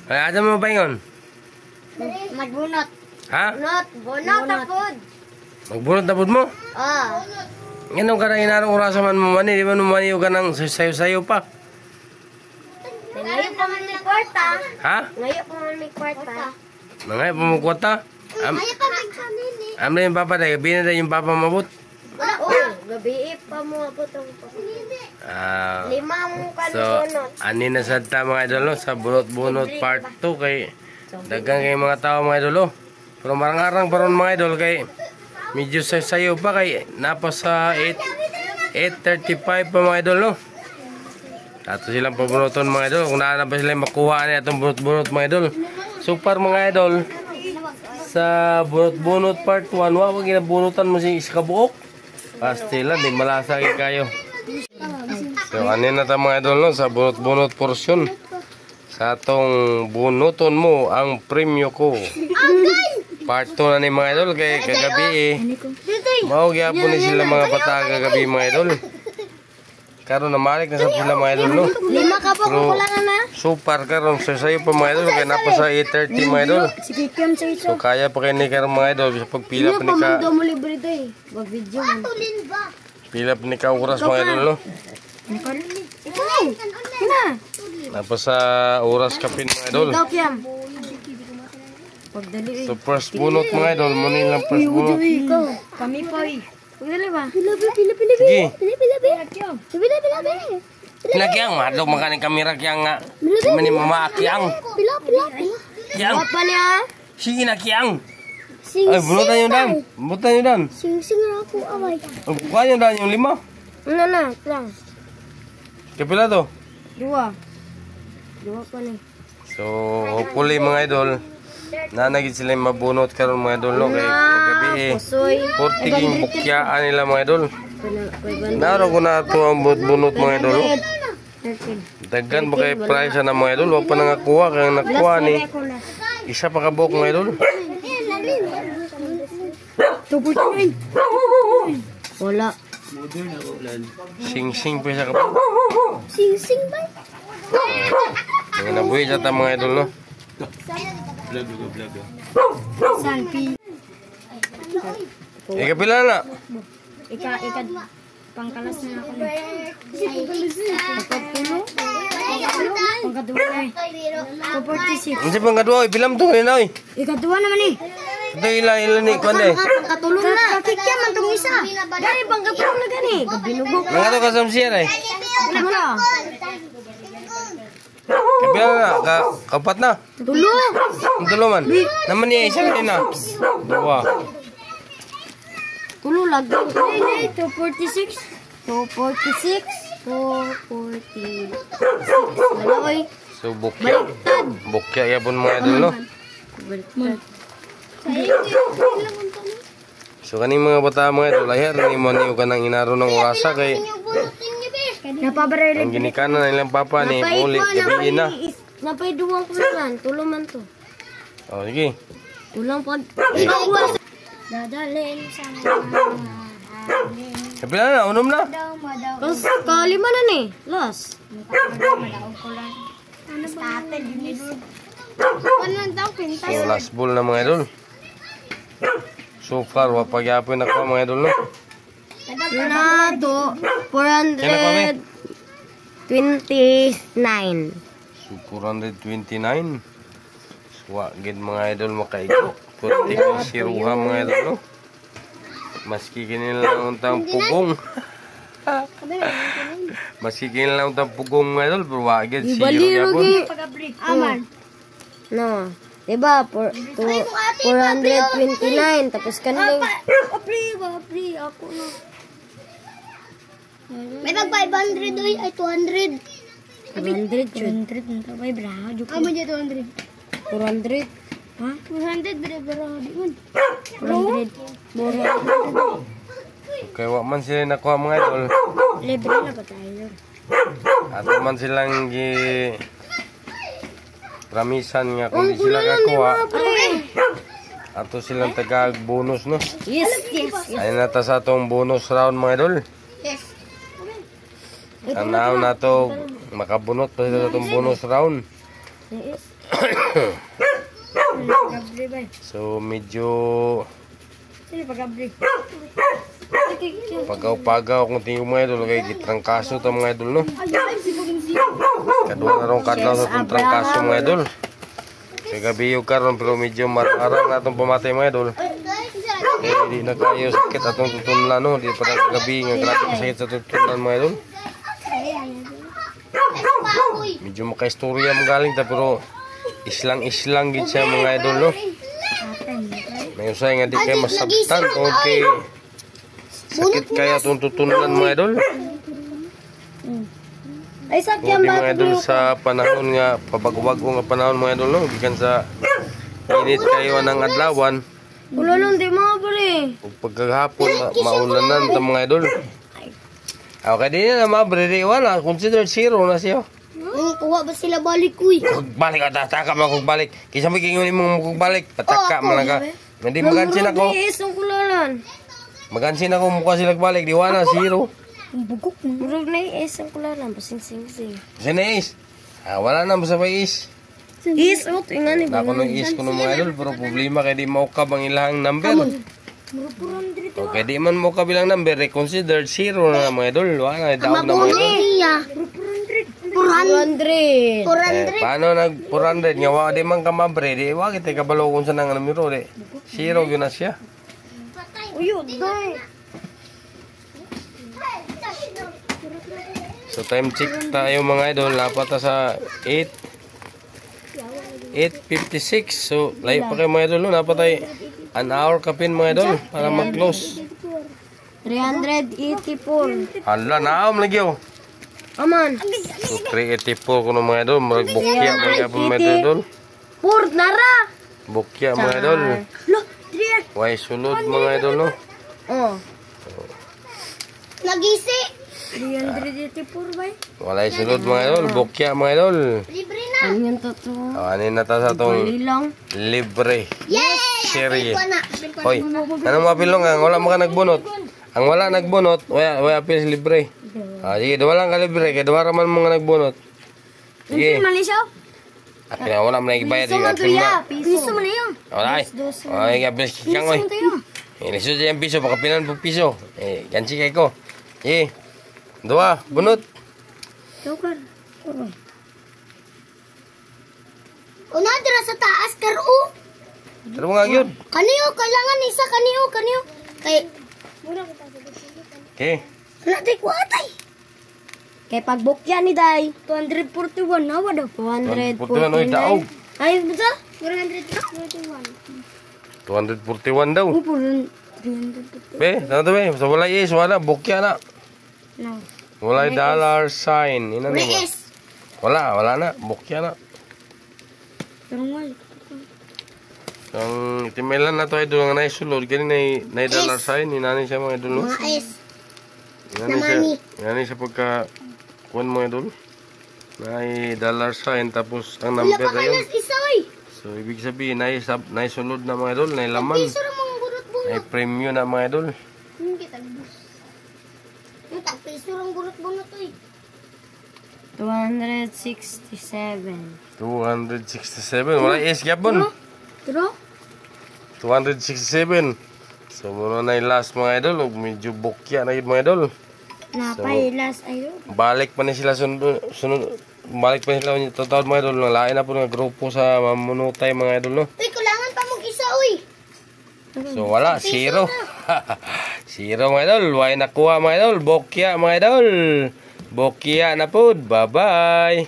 Ay, ada mo ba yun? Magbunot. Ha? Bunot na food. Magbunot na po mo? Ganun ka na inarong orasa man mo mani. Di ba nung maniyo ka ng sayo-sayo pa? Ngayon pa man may kwarta. Ha? Ngayon pa man may kwarta. Mga pumukwata? Ngayon pa man kanini. Amla yung papa na. Gabi na yung papa mabut. Gabi pa mo abot ang Ah. 5 mo ka So, ani na sa ta mga idol no? Sa bunot-bunot part 2 kay dagang kay mga tao mga idol. Pero marang-arang pa ron mga idol kay medyo sayo pa kay napa sa 8:35 pa mga idol no. Ato silang pabunuton mga idol kung naan pa sila makuha ni atong bunot-bunot mga idol. So par mga idol sa bunot-bunot part 1 wa ginabunutan mo si iskabuok. Pastila di malasa kayo. So anin na ta mga idol no sa bunot-bunot portion. Sa atong bunuton mo ang premyo ko. Part 2 na ni mga idol kay kagabi mao gyapon ni sila mga bata kagabi mga idol. Karon na malik na sa sila mga idol no. 5 ka po kung kulangan na. Super karon sa sayo pa mga idol kay napa sa 8:30 mga idol. Sige Kim sa ito. So kaya pa kay ni karon mga idol sa pagpila pa ni ka. Mo libre to eh. Wag video. Pila pa ni ka oras mga idol no. Ikaw. Kina. Napa sa oras kapin mga idol. Ikaw Kim. Pagdali eh. So first bunot mga idol mo ni lang first bunot. Ikaw. Kami pa eh. Pagdali ba? Pila. Sige. Pila. Kinakyang madog makaning kamera kyang nga. Mani mamakyang. Pila. Kyang. Apa niya? Sige na kyang. Sing Ay bunutan yun dan. Bunutan yun dan. Sing ako away. Kuha yun dan yung 5. Ano na, lang. Kapila to? 2 pa ni. So hopefully mga idol nanagid sila yung mabunot karon mga idol no kay kagabi Pusoy. 40 ging bukyaan nila mga idol. Naro ko na ito ang bunot mga idol. Daggan ba kay price na mga idol? Wag pa nangakuha kaya nakuha ni isa pa kabok mga idol. Wala. Sing-sing pa siya kabok. Sing ba? Mga nabuhi siya ta mga idol no. Sanpi. Kapila na. Ikad pangkalas na ako. Pagkatulo. Pagkatulo na eh. 246. Hindi pang kadua, bilam to na oy. Ikaduwa naman eh. Ito ilan ni kuande. Pagkatulo na. Kakikya man itong isa. Gani pagkatulo na gani. Kabinugok. Mga to kasam siya ay. Wala. Kapila na, kapat na. Tulo. Ang tulo man. Naman niya isa na. Dua. Tulo lagi. 246. 246. 246. Wala oy. So bukya. Bukya yapon mga idol no. Baliktad. So kaning mga bata mga idol lahir ni mo niyo kanang inaro ng orasa kay Napabaril. ang ginikanan na ilang papa ni muli gabi na. Napay duwang ko naman. Tulo man to. Oh sige. Tulang pod. Dadalhin sa Kapila na, unom na. Kalima na ni. Los. So last ball na mga idol. So far wapagyapon na ko mga idol no. Na to 429. So 429. So gid mga idol makaigo. Puti ko siruha mga idol no. Maski kinila untang pugong. Maski kinila untang pugong mga idol pero wa gid siruha gyapon. Aman. No. Diba? 429. Tapos kanila. Apri. Ako na. May mag 500 doy ay 200. 200. May braha. Amo dyan 200. 400. Ha? 200 bre bro di man. 400. Kaya wa man sila nakuha mga idol. Libre na ba tayo? Ato man silang ramisan nga kung di sila kakuha. Ato silang taga-bonus no. Yes. Ayun na ta sa atong bonus round mga idol. Yes. Tanaw na to makabunot pa sila sa atong bonus round. Yes. Pag-abri ba? So medyo Sino pag-abri? pagaw-pagaw kung tingin mga idol kay gitrangkaso ta mga idol no. Kadua na rong kadlaw sa itong trangkaso mga idol. Kay gabi yung karon pero medyo marang natong pamatay mga idol. Kaya di na kayo sakit atong tutunan no. Di pa na gabi nga grabe sakit sa tutunan mga idol. Medyo makaistorya magaling ta pero islang-islang gid siya mga idol no. May usay nga di kayo masabtan tungod kay sakit kaya itong tutunan mga idol. Ay, Tungod sakyan di ba? mga idol sa panahon nga pabagwag-o nga panahon mga idol no. Gikan sa init kayo ng adlawan. Ulalong di mga bali. Ug pagkahapon maulanan ta mga idol. Okay, di na mabre di wala. Consider zero na siya. Kuha ba sila balik, uy? Balik ka, taka mo kung balik. Kisa may kingunin mo kung balik. Pataka mo lang ka. Hindi magansin ako. Isang kulalan. Magansin ako mukha sila balik. Di wala, zero. Bugok na. Murag na isang kulalan. Pasing-sing-sing. Kasi na is. Wala na, basta may is. Is, oh, tingnan ni ba? Ako nung is ko ng mga idol. Pero problema kaya di maukab ang ilang number. Okay, di man maukab ilang number. Reconsider zero na mga idol. Wala, daog na mga idol. Iya. 400. Paano nag 400 nga wa di man ka mabre di wa kita kabalo kung sa nang numero di zero gyud na siya. Uyo, day. So time check tayo mga idol, dapat ta sa 8:56. So layo pa kay mga idol no, dapat tayo an hour kapin mga idol para mag-close. 384. Hala naam lagi oh. Aman. So 384 kuno mga idol, magbukya mga idol. Pur nara. Bukya mga idol. Lo, 3. Way sulod mga idol no. Oh. Nagisi. 384 ba? Walay sulod mga idol, bukya mga idol. Libre na. Ano yung totoo? Anin na ta sa tong Lilang. libre. Yay! Serie. Ikuha na. Hoy, anong mapilong ang wala maka nagbunot? Ang wala nagbunot, wala apil libre. Sige, duwa lang ka libre, kaya duwa raman mga nagbunot. Sige. Mali siya? Apil na, wala mo na ibayad. Piso man to ya. Piso man yun. Wala ay. Ay, apil kang oy. Lisod siya yung piso, baka pinan po piso. Gansi kay ko. Sige. Duwa, bunot. Tawag. Una dira sa taas karo. Pero mga yun. Kaniyo kailangan isa kaniyo. Kay Okay. natin ko atay. Kay pagbukya ni Day. 241 na wala. Putuan oy daog. 249. Ay, bata? 441. 241 daw. Upo rin. 300. Be, ano to be? Sa wala is, wala. Bukya na. No. Wala dollar sign. Ina mo ba? Rees. Wala na. Bukya na. Pero nga. Ang timelan na to ay doon nga naisulod. Ganun na dollar sign. Inani siya mga idol. Mga es. Inani siya pagka kuwan mga idol. Na dollar sign. Tapos ang Wala number pa na yun. kailas isa oy. So ibig sabihin naisulod na mga idol. Nailaman. Piso ra mga gurot bunot. Ay premium na mga idol. Hindi kita bus. Yung piso ra gurot bunot oy. 267. 267. Wala is gyapon. Pero? 267. So muna na yung last mga idol. Medyo bukya na yun mga idol. Napailas ayun. Balik pa na sila sunod. Balik pa sila yung total mga idol. Lain na po ng grupo sa mamunutay mga idol no. Uy, kulangan pa mong isa oy. So wala, zero. Zero mga idol. Why nakuha mga idol? Bokya mga idol. Bokya na po. Bye bye.